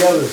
abi.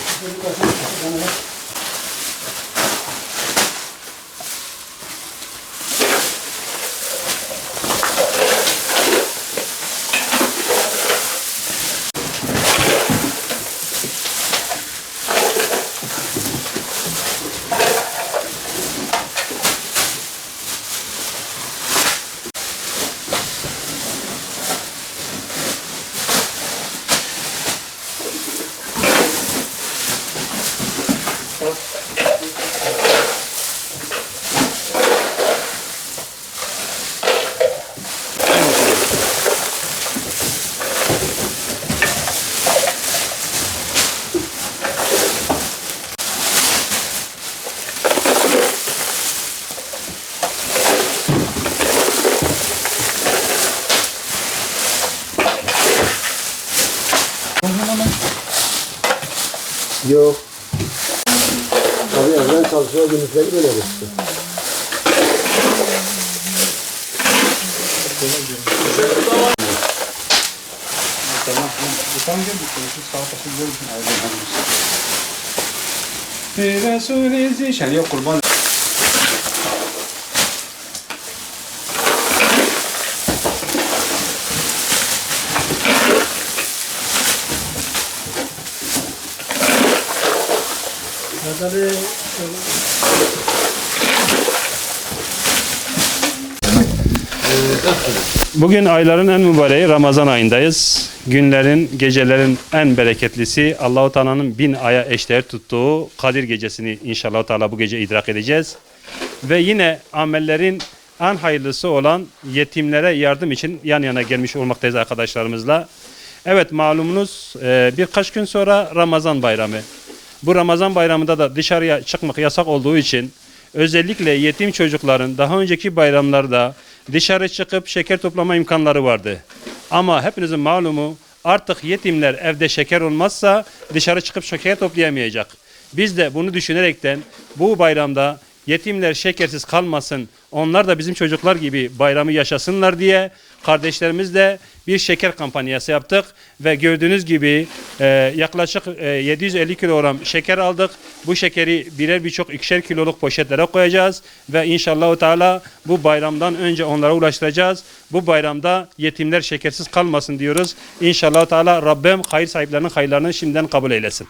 Yok. Abi evden çalışıyor günlükleri böyle geçti. Resulü zişen yok kurban. Bugün ayların en mübareği Ramazan ayındayız. Günlerin, gecelerin en bereketlisi Allah-u Teala'nın 1000 aya eşdeğer tuttuğu Kadir gecesini inşallah Teala bu gece idrak edeceğiz. Ve yine amellerin en hayırlısı olan yetimlere yardım için yan yana gelmiş olmaktayız arkadaşlarımızla. Evet, malumunuz birkaç gün sonra Ramazan bayramı. Bu Ramazan bayramında da dışarıya çıkmak yasak olduğu için özellikle yetim çocukların daha önceki bayramlarda dışarı çıkıp şeker toplama imkanları vardı. Ama hepinizin malumu artık yetimler evde şeker olmazsa dışarı çıkıp şeker toplayamayacak. Biz de bunu düşünerekten bu bayramda yetimler şekersiz kalmasın, onlar da bizim çocuklar gibi bayramı yaşasınlar diye kardeşlerimizle bir şeker kampanyası yaptık ve gördüğünüz gibi yaklaşık 750 kilogram şeker aldık. Bu şekeri birçok ikişer kiloluk poşetlere koyacağız ve inşallah Teala bu bayramdan önce onlara ulaştıracağız. Bu bayramda yetimler şekersiz kalmasın diyoruz. İnşallah Teala Rabbim hayır sahiplerinin hayırlarını şimdiden kabul eylesin.